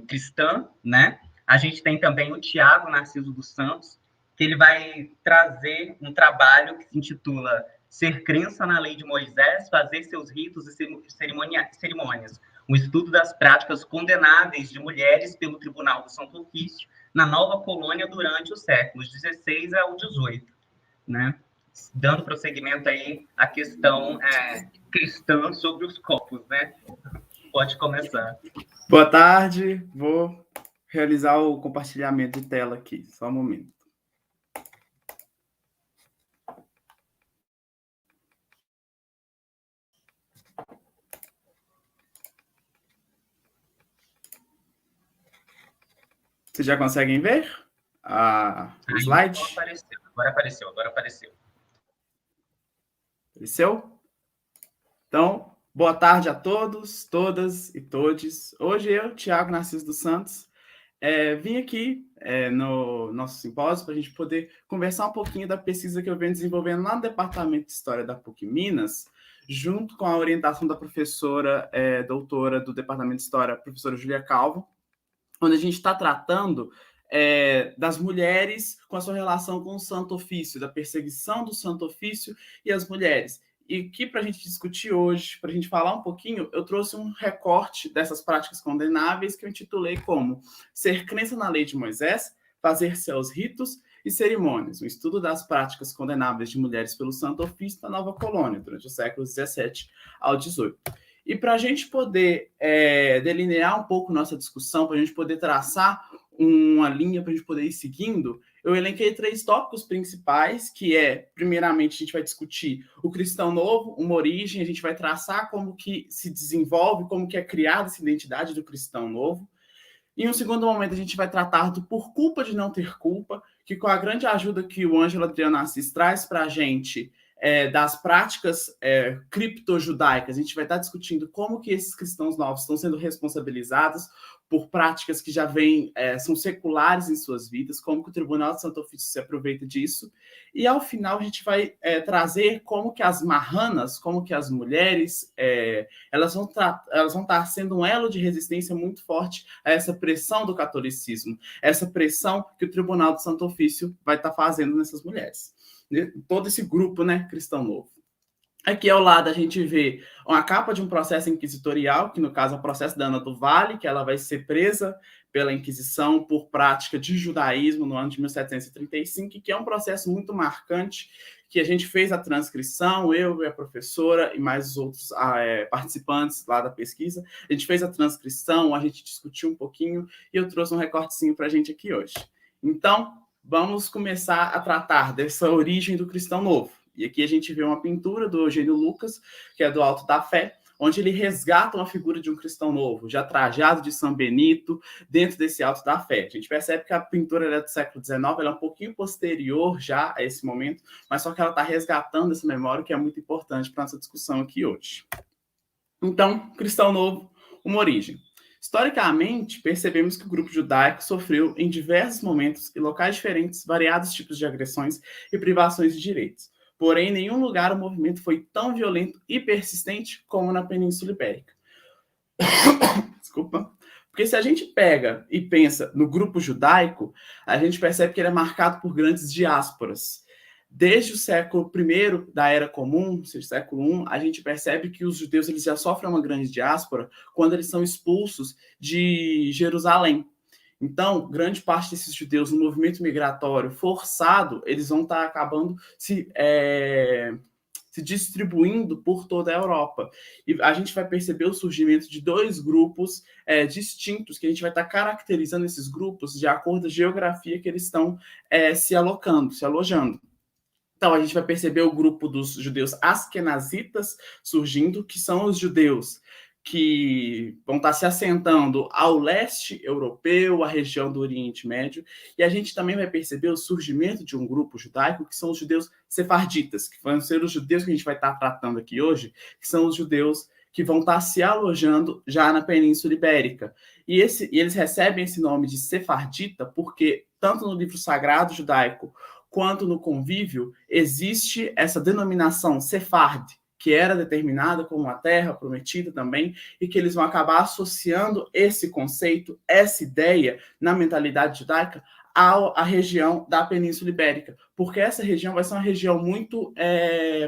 cristã, né? A gente tem também o Tiago Narciso dos Santos, que ele vai trazer um trabalho que se intitula Ser Crença na Lei de Moisés, Fazer Seus Ritos e Cerimônias, um estudo das práticas condenáveis de mulheres pelo Tribunal do Santo Ofício na Nova Colônia durante os séculos XVI ao XVIII, né? Dando prosseguimento aí à questão cristã sobre os corpos, né? Pode começar. Boa tarde, vou realizar o compartilhamento de tela aqui, só um momento. Vocês já conseguem ver o slide? Agora apareceu. Apareceu? Então, boa tarde a todos, todas e todes. Hoje eu, Tiago Narciso dos Santos, vim aqui no nosso simpósio para a gente poder conversar um pouquinho da pesquisa que eu venho desenvolvendo lá no Departamento de História da PUC Minas, junto com a orientação da professora doutora do Departamento de História, a professora Júlia Calvo, onde a gente está tratando das mulheres com a sua relação com o Santo Ofício, da perseguição do Santo Ofício e as mulheres. E que, para a gente discutir hoje, para a gente falar um pouquinho, eu trouxe um recorte dessas práticas condenáveis que eu intitulei como Ser Crença na Lei de Moisés, Fazer Seus Ritos e Cerimônias, um estudo das práticas condenáveis de mulheres pelo Santo Ofício na Nova Colônia, durante os séculos XVII ao XVIII. E para a gente poder delinear um pouco nossa discussão, para a gente poder traçar uma linha, para a gente poder ir seguindo, eu elenquei 3 tópicos principais, que primeiramente, a gente vai discutir o cristão novo, uma origem, a gente vai traçar como que se desenvolve, como que é criada essa identidade do cristão novo. Em um segundo momento, a gente vai tratar do por culpa de não ter culpa, que com a grande ajuda que o Ângelo Adriano Assis traz para a gente, das práticas criptojudaicas, a gente vai estar discutindo como que esses cristãos novos estão sendo responsabilizados por práticas que já são seculares em suas vidas, como que o Tribunal do Santo Ofício se aproveita disso, e ao final a gente vai trazer como que as marranas, como que as mulheres, elas vão estar sendo um elo de resistência muito forte a essa pressão do catolicismo, essa pressão que o Tribunal do Santo Ofício vai estar fazendo nessas mulheres. Todo esse grupo, né, cristão novo. Aqui ao lado a gente vê uma capa de um processo inquisitorial, que no caso é o processo da Ana do Vale, que ela vai ser presa pela Inquisição por prática de judaísmo no ano de 1735, que é um processo muito marcante, que a gente fez a transcrição, eu e a professora e mais os outros participantes lá da pesquisa, a gente fez a transcrição, a gente discutiu um pouquinho, e eu trouxe um recortezinho para a gente aqui hoje. Então, vamos começar a tratar dessa origem do cristão novo. E aqui a gente vê uma pintura do Eugênio Lucas, que é do Alto da Fé, onde ele resgata uma figura de um cristão novo, já trajado de São Benito, dentro desse Alto da Fé. A gente percebe que a pintura é do século XIX, ela é um pouquinho posterior já a esse momento, mas só que ela está resgatando essa memória, que é muito importante para a nossa discussão aqui hoje. Então, cristão novo, uma origem. Historicamente, percebemos que o grupo judaico sofreu, em diversos momentos e locais diferentes, variados tipos de agressões e privações de direitos. Porém, em nenhum lugar o movimento foi tão violento e persistente como na Península Ibérica. Desculpa. Porque se a gente pega e pensa no grupo judaico, a gente percebe que ele é marcado por grandes diásporas. Desde o século I da Era Comum, ou seja, século I, a gente percebe que os judeus eles já sofrem uma grande diáspora quando eles são expulsos de Jerusalém. Então, grande parte desses judeus no movimento migratório forçado, eles vão estar acabando se distribuindo por toda a Europa. E a gente vai perceber o surgimento de 2 grupos distintos, que a gente vai estar caracterizando esses grupos de acordo com a geografia que eles estão se alojando. Então, a gente vai perceber o grupo dos judeus askenazitas surgindo, que são os judeus que vão estar se assentando ao leste europeu, à região do Oriente Médio, e a gente também vai perceber o surgimento de um grupo judaico, que são os judeus sefarditas, que vão ser os judeus que a gente vai estar tratando aqui hoje, que são os judeus que vão estar se alojando já na Península Ibérica. E eles recebem esse nome de sefardita porque, tanto no livro sagrado judaico, quanto no convívio, existe essa denominação sefard, que era determinada como uma terra prometida também, e que eles vão acabar associando esse conceito, essa ideia na mentalidade judaica à região da Península Ibérica, porque essa região vai ser uma região muito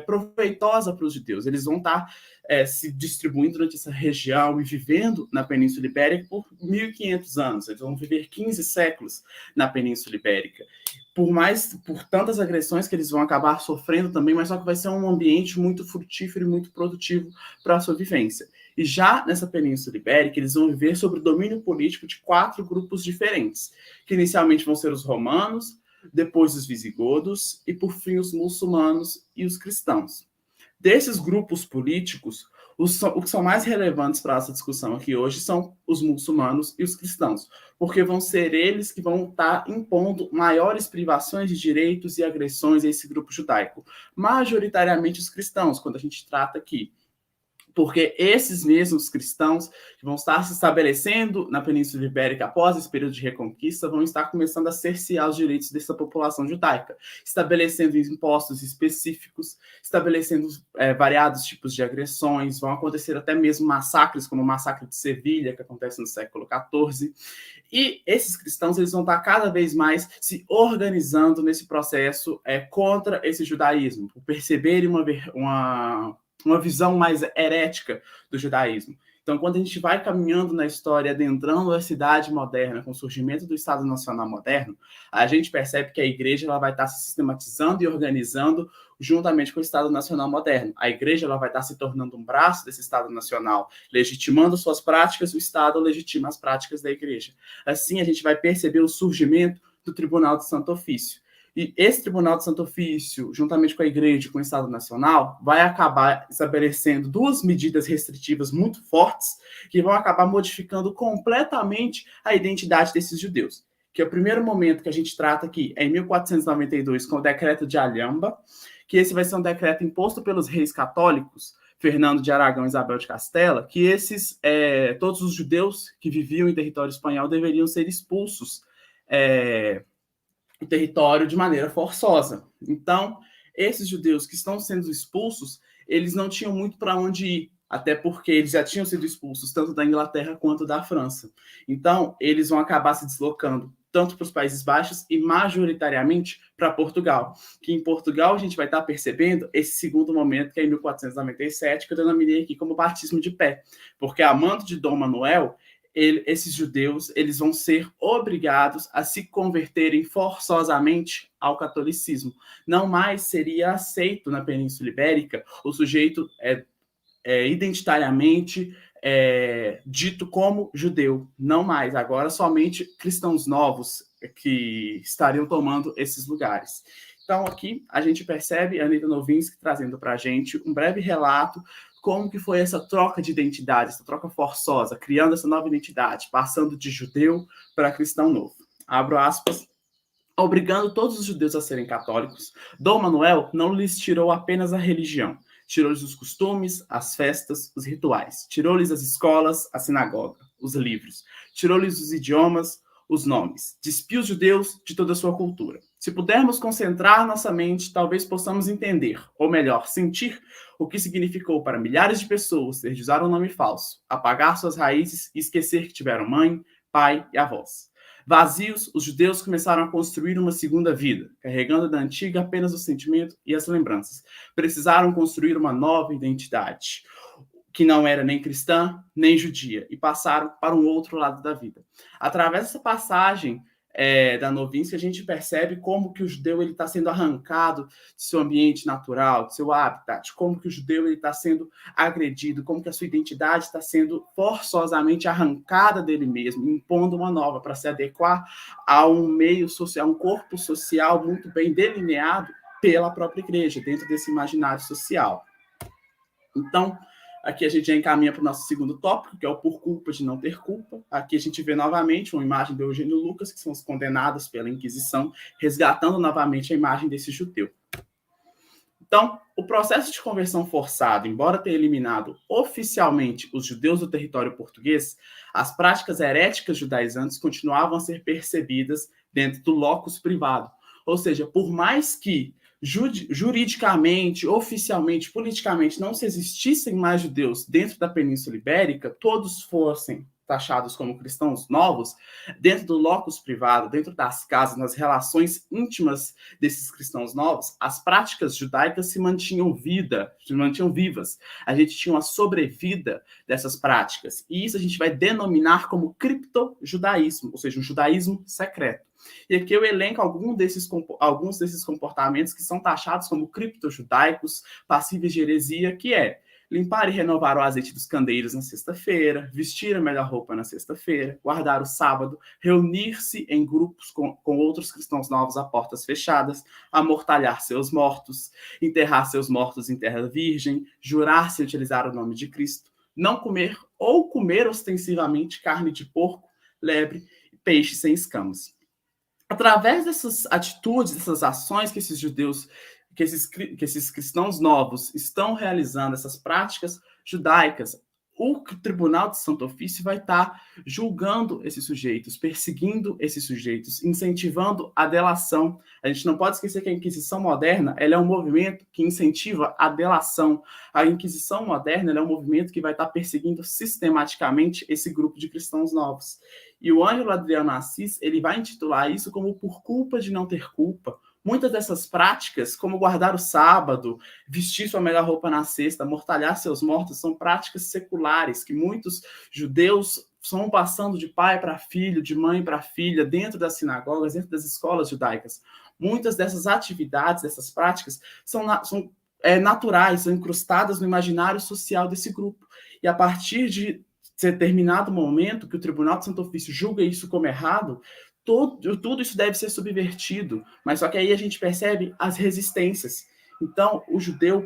proveitosa para os judeus. Eles vão estar se distribuindo durante essa região e vivendo na Península Ibérica por 1.500 anos. Eles vão viver 15 séculos na Península Ibérica. Por tantas agressões que eles vão acabar sofrendo também, mas só que vai ser um ambiente muito frutífero e muito produtivo para a sua vivência. E já nessa Península Ibérica, eles vão viver sob o domínio político de 4 grupos diferentes, que inicialmente vão ser os romanos, depois os visigodos e, por fim, os muçulmanos e os cristãos. Desses grupos políticos, os que são mais relevantes para essa discussão aqui hoje são os muçulmanos e os cristãos, porque vão ser eles que vão estar impondo maiores privações de direitos e agressões a esse grupo judaico. Majoritariamente os cristãos, quando a gente trata aqui. Porque esses mesmos cristãos que vão estar se estabelecendo na Península Ibérica após esse período de reconquista vão estar começando a cercear os direitos dessa população judaica, estabelecendo impostos específicos, estabelecendo variados tipos de agressões, vão acontecer até mesmo massacres, como o massacre de Sevilha, que acontece no século XIV, e esses cristãos eles vão estar cada vez mais se organizando nesse processo contra esse judaísmo, por perceberem uma visão mais herética do judaísmo. Então, quando a gente vai caminhando na história, adentrando a cidade moderna, com o surgimento do Estado Nacional moderno, a gente percebe que a igreja ela vai estar se sistematizando e organizando juntamente com o Estado Nacional moderno. A igreja ela vai estar se tornando um braço desse Estado Nacional, legitimando suas práticas, o Estado legitima as práticas da igreja. Assim, a gente vai perceber o surgimento do Tribunal de Santo Ofício. E esse Tribunal de Santo Ofício, juntamente com a Igreja e com o Estado Nacional, vai acabar estabelecendo 2 medidas restritivas muito fortes que vão acabar modificando completamente a identidade desses judeus. Que é o primeiro momento que a gente trata aqui é em 1492, com o Decreto de Alhambra, que esse vai ser um decreto imposto pelos reis católicos, Fernando de Aragão e Isabel de Castela, que todos os judeus que viviam em território espanhol deveriam ser expulsos o território de maneira forçosa. Então, esses judeus que estão sendo expulsos, eles não tinham muito para onde ir, até porque eles já tinham sido expulsos tanto da Inglaterra quanto da França. Então, eles vão acabar se deslocando tanto para os Países Baixos e majoritariamente para Portugal. Que em Portugal a gente vai estar percebendo esse segundo momento, que é em 1497, que eu denominei aqui como batismo de pé. Porque a mando de Dom Manuel, esses judeus eles vão ser obrigados a se converterem forçosamente ao catolicismo. Não mais seria aceito na Península Ibérica o sujeito identitariamente dito como judeu. Não mais. Agora somente cristãos novos que estariam tomando esses lugares. Então aqui a gente percebe a Anita Nowinski trazendo para a gente um breve relato como que foi essa troca de identidade, essa troca forçosa, criando essa nova identidade, passando de judeu para cristão novo. Abro aspas. Obrigando todos os judeus a serem católicos, Dom Manuel não lhes tirou apenas a religião, tirou-lhes os costumes, as festas, os rituais, tirou-lhes as escolas, a sinagoga, os livros, tirou-lhes os idiomas, os nomes, despiu os judeus de toda a sua cultura. Se pudermos concentrar nossa mente, talvez possamos entender, ou melhor, sentir o que significou para milhares de pessoas ter de usar um nome falso, apagar suas raízes e esquecer que tiveram mãe, pai e avós. Vazios, os judeus começaram a construir uma segunda vida, carregando da antiga apenas o sentimento e as lembranças. Precisaram construir uma nova identidade, que não era nem cristã, nem judia, e passaram para um outro lado da vida. Através dessa passagem da Nowinski, a gente percebe como que o judeu está sendo arrancado de seu ambiente natural, de seu habitat, como que o judeu está sendo agredido, como que a sua identidade está sendo forçosamente arrancada dele mesmo, impondo uma nova para se adequar a um meio social, um corpo social muito bem delineado pela própria igreja, dentro desse imaginário social. Então, aqui a gente já encaminha para o nosso segundo tópico, que é o por culpa de não ter culpa. Aqui a gente vê novamente uma imagem de Eugênio Lucas, que são os condenados pela Inquisição, resgatando novamente a imagem desse judeu. Então, o processo de conversão forçada, embora tenha eliminado oficialmente os judeus do território português, as práticas heréticas judaizantes continuavam a ser percebidas dentro do locus privado. Ou seja, por mais que juridicamente, oficialmente, politicamente, não se existissem mais judeus dentro da Península Ibérica, todos fossem taxados como cristãos novos, dentro do locus privado, dentro das casas, nas relações íntimas desses cristãos novos, as práticas judaicas se mantinham vivas. A gente tinha uma sobrevida dessas práticas. E isso a gente vai denominar como criptojudaísmo, ou seja, um judaísmo secreto. E aqui eu elenco alguns desses comportamentos que são taxados como criptojudaicos, passíveis de heresia, que é limpar e renovar o azeite dos candeeiros na sexta-feira, vestir a melhor roupa na sexta-feira, guardar o sábado, reunir-se em grupos com outros cristãos novos a portas fechadas, amortalhar seus mortos, enterrar seus mortos em terra virgem, jurar-se utilizar o nome de Cristo, não comer ou comer ostensivamente carne de porco, lebre e peixe sem escamas. Através dessas atitudes, dessas ações que esses judeus, que esses cristãos novos estão realizando, essas práticas judaicas, o Tribunal de Santo Ofício vai estar julgando esses sujeitos, perseguindo esses sujeitos, incentivando a delação. A gente não pode esquecer que a Inquisição moderna ela é um movimento que incentiva a delação. A Inquisição moderna ela é um movimento que vai estar perseguindo sistematicamente esse grupo de cristãos novos. E o Ângelo Adriano Assis ele vai intitular isso como por culpa de não ter culpa. Muitas dessas práticas, como guardar o sábado, vestir sua melhor roupa na sexta, mortalhar seus mortos, são práticas seculares que muitos judeus vão passando de pai para filho, de mãe para filha, dentro das sinagogas, dentro das escolas judaicas. Muitas dessas atividades, dessas práticas, são naturais, são incrustadas no imaginário social desse grupo. E a partir de determinado momento que o Tribunal de Santo Ofício julga isso como errado, tudo isso deve ser subvertido, mas só que aí a gente percebe as resistências. Então, o judeu,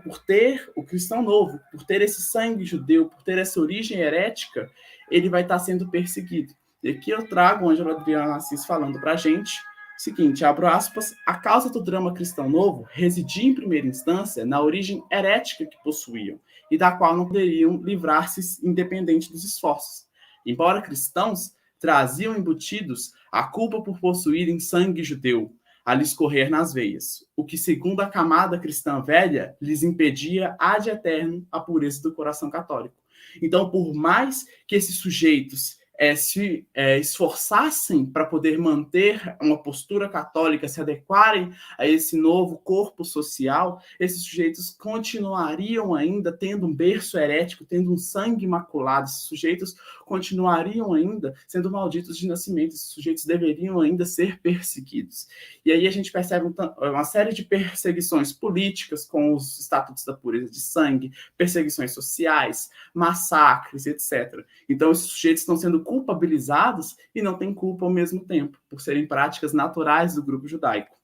o cristão novo, por ter esse sangue judeu, por ter essa origem herética, ele vai estar sendo perseguido. E aqui eu trago o Ângelo Adriano Assis falando para a gente o seguinte, abro aspas, a causa do drama cristão novo residia em primeira instância na origem herética que possuíam e da qual não poderiam livrar-se independente dos esforços. Embora cristãos, traziam embutidos a culpa por possuírem sangue judeu, a lhes correr nas veias, o que, segundo a camada cristã velha, lhes impedia ad eterno a pureza do coração católico. Então, por mais que esses sujeitos se esforçassem para poder manter uma postura católica, se adequarem a esse novo corpo social, esses sujeitos continuariam ainda tendo um berço herético, tendo um sangue imaculado, esses sujeitos continuariam ainda sendo malditos de nascimento, esses sujeitos deveriam ainda ser perseguidos. E aí a gente percebe uma série de perseguições políticas com os estatutos da pureza de sangue, perseguições sociais, massacres, etc. Então esses sujeitos estão sendo culpabilizados e não têm culpa ao mesmo tempo, por serem práticas naturais do grupo judaico.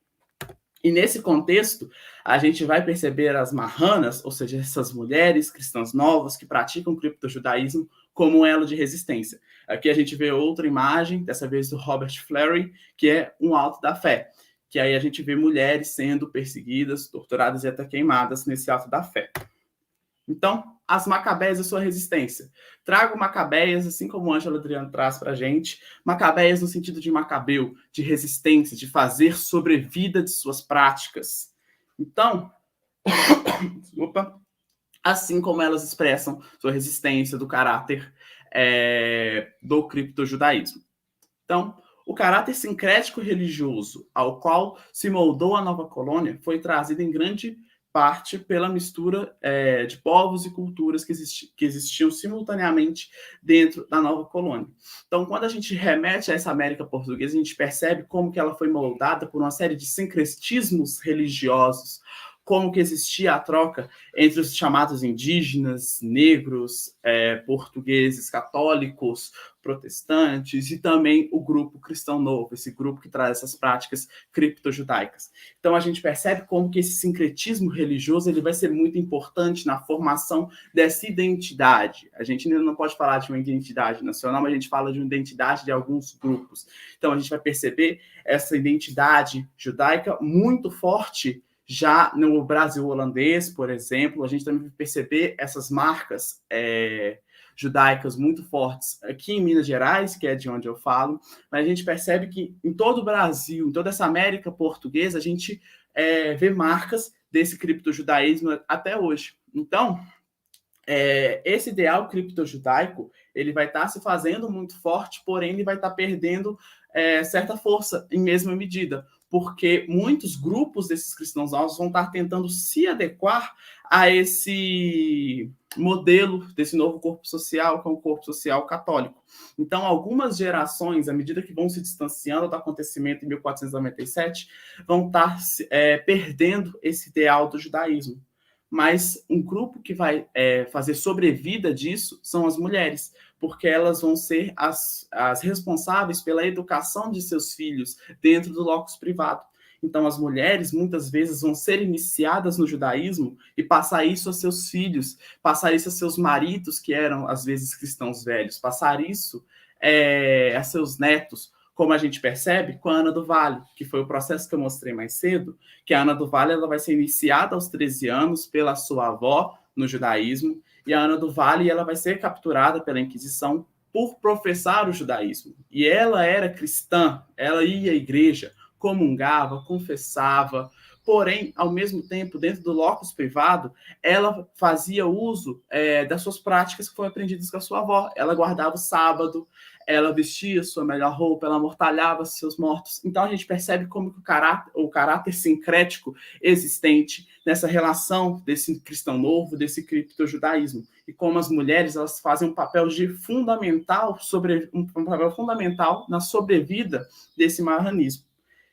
E nesse contexto, a gente vai perceber as marranas, ou seja, essas mulheres cristãs novas que praticam o criptojudaísmo como um elo de resistência. Aqui a gente vê outra imagem, dessa vez do Robert Fleury, que é um alto da fé, que aí a gente vê mulheres sendo perseguidas, torturadas e até queimadas nesse alto da fé. Então, as Macabeias e sua resistência. Trago Macabeias, assim como o Ângelo Adriano traz para a gente, Macabeias no sentido de Macabeu, de resistência, de fazer sobrevida de suas práticas. Então, assim como elas expressam sua resistência do caráter do criptojudaísmo. Então, o caráter sincrético religioso ao qual se moldou a nova colônia foi trazido em grande parte pela mistura de povos e culturas que existiam simultaneamente dentro da nova colônia. Então, quando a gente remete a essa América portuguesa, a gente percebe como que ela foi moldada por uma série de sincretismos religiosos, como que existia a troca entre os chamados indígenas, negros, portugueses, católicos, protestantes e também o grupo cristão novo, esse grupo que traz essas práticas criptojudaicas. Então a gente percebe como que esse sincretismo religioso ele vai ser muito importante na formação dessa identidade. A gente ainda não pode falar de uma identidade nacional, mas a gente fala de uma identidade de alguns grupos. Então a gente vai perceber essa identidade judaica muito forte já no Brasil holandês, por exemplo. A gente também vai perceber essas marcas judaicas muito fortes aqui em Minas Gerais, que é de onde eu falo, mas a gente percebe que em todo o Brasil, em toda essa América portuguesa, a gente ver marcas desse criptojudaísmo até hoje. Então, esse ideal criptojudaico ele vai estar se fazendo muito forte, porém ele vai estar perdendo certa força em mesma medida, porque muitos grupos desses cristãos novos vão estar tentando se adequar a esse modelo desse novo corpo social, que é o corpo social católico. Então, algumas gerações, à medida que vão se distanciando do acontecimento em 1497, vão estar perdendo esse ideal do judaísmo. Mas um grupo que vai fazer sobrevida disso são as mulheres, porque elas vão ser as responsáveis pela educação de seus filhos dentro do locus privado. Então, as mulheres, muitas vezes, vão ser iniciadas no judaísmo e passar isso a seus filhos, passar isso a seus maridos, que eram, às vezes, cristãos velhos, passar isso a seus netos, como a gente percebe com a Ana do Vale, que foi o processo que eu mostrei mais cedo, que a Ana do Vale ela vai ser iniciada aos 13 anos pela sua avó no judaísmo, e a Ana do Vale ela vai ser capturada pela Inquisição por professar o judaísmo. E ela era cristã, ela ia à igreja, comungava, confessava, porém, ao mesmo tempo, dentro do locus privado, ela fazia uso das suas práticas que foram aprendidas com a sua avó. Ela guardava o sábado, ela vestia sua melhor roupa, ela mortalhava seus mortos. Então a gente percebe como que o caráter sincrético existente nessa relação desse cristão novo, desse criptojudaísmo. E como as mulheres elas fazem um papel fundamental na sobrevida desse marranismo.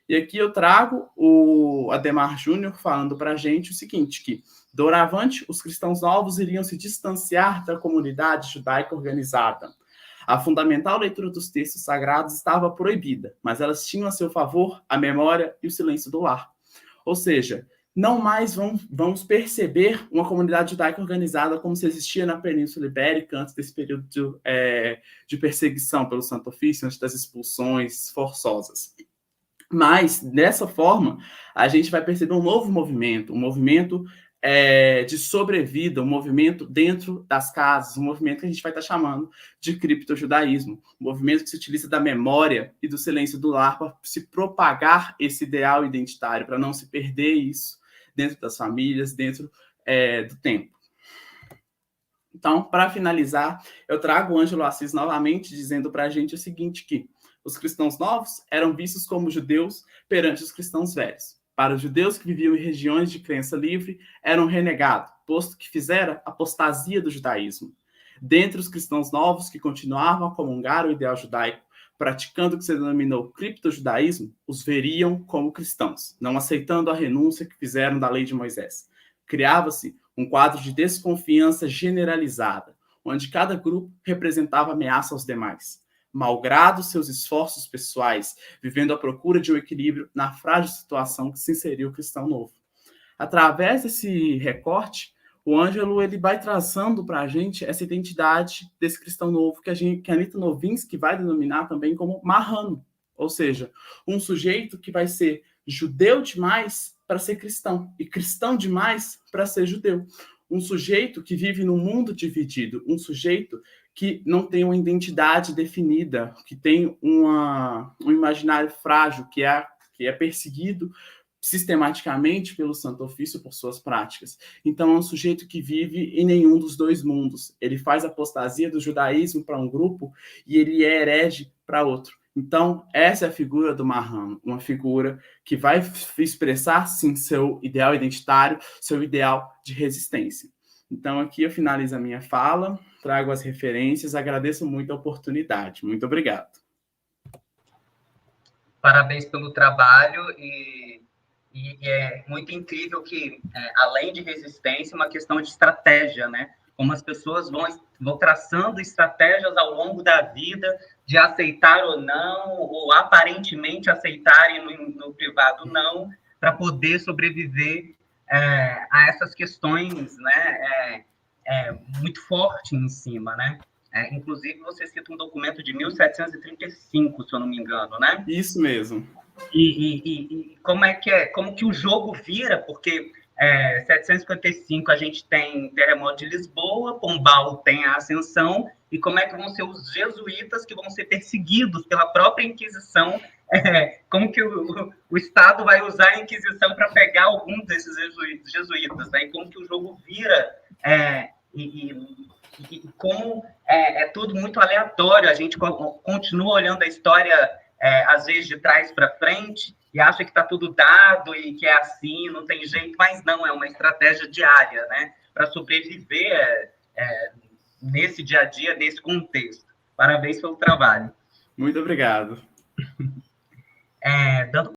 E aqui eu trago o Ademar Júnior falando para a gente o seguinte, que doravante os cristãos novos iriam se distanciar da comunidade judaica organizada. A fundamental leitura dos textos sagrados estava proibida, mas elas tinham a seu favor a memória e o silêncio do lar. Ou seja, não mais vamos perceber uma comunidade judaica organizada como se existia na Península Ibérica antes desse período de perseguição pelo Santo Ofício, antes das expulsões forçosas. Mas, dessa forma, a gente vai perceber um novo movimento, um movimento de sobrevida, um movimento dentro das casas, um movimento que a gente vai estar chamando de criptojudaísmo, um movimento que se utiliza da memória e do silêncio do lar para se propagar esse ideal identitário, para não se perder isso dentro das famílias, dentro do tempo. Então, para finalizar, eu trago o Ângelo Assis novamente, dizendo para a gente o seguinte, que os cristãos novos eram vistos como judeus perante os cristãos velhos. Para os judeus que viviam em regiões de crença livre, eram renegados, posto que fizera apostasia do judaísmo. Dentre os cristãos novos que continuavam a comungar o ideal judaico, praticando o que se denominou criptojudaísmo, os veriam como cristãos, não aceitando a renúncia que fizeram da lei de Moisés. Criava-se um quadro de desconfiança generalizada, onde cada grupo representava ameaça aos demais. Malgrado seus esforços pessoais, vivendo à procura de um equilíbrio na frágil situação que se inseriu o cristão novo. Através desse recorte, o Ângelo ele vai traçando para a gente essa identidade desse cristão novo que a Anita Novinsky vai denominar também como marrano, ou seja, um sujeito que vai ser judeu demais para ser cristão e cristão demais para ser judeu. Um sujeito que vive num mundo dividido, um sujeito que não tem uma identidade definida, que tem um imaginário frágil, que é perseguido sistematicamente pelo Santo Ofício por suas práticas. Então, é um sujeito que vive em nenhum dos dois mundos. Ele faz apostasia do judaísmo para um grupo e ele é herege para outro. Então, essa é a figura do marrano, uma figura que vai expressar, sim, seu ideal identitário, seu ideal de resistência. Então, aqui eu finalizo a minha fala, trago as referências, agradeço muito a oportunidade. Muito obrigado. Parabéns pelo trabalho e é muito incrível que, além de resistência, uma questão de estratégia, né? Como as pessoas vão traçando estratégias ao longo da vida de aceitar ou não, ou aparentemente aceitarem no privado não, para poder sobreviver a essas questões, né? Muito forte em cima, né? Inclusive, você cita um documento de 1735, se eu não me engano, né? Isso mesmo. E como que o jogo vira, porque 755 a gente tem terremoto de Lisboa, Pombal tem a Ascensão, e como é que vão ser os jesuítas que vão ser perseguidos pela própria Inquisição como que o Estado vai usar a Inquisição para pegar alguns desses jesuítas, né? E como que o jogo vira e como é tudo muito aleatório. A gente continua olhando a história às vezes de trás para frente e acha que está tudo dado e que é assim, não tem jeito, mas não, é uma estratégia diária, né? Para sobreviver nesse dia a dia, nesse contexto. Parabéns pelo trabalho. Muito obrigado. Dando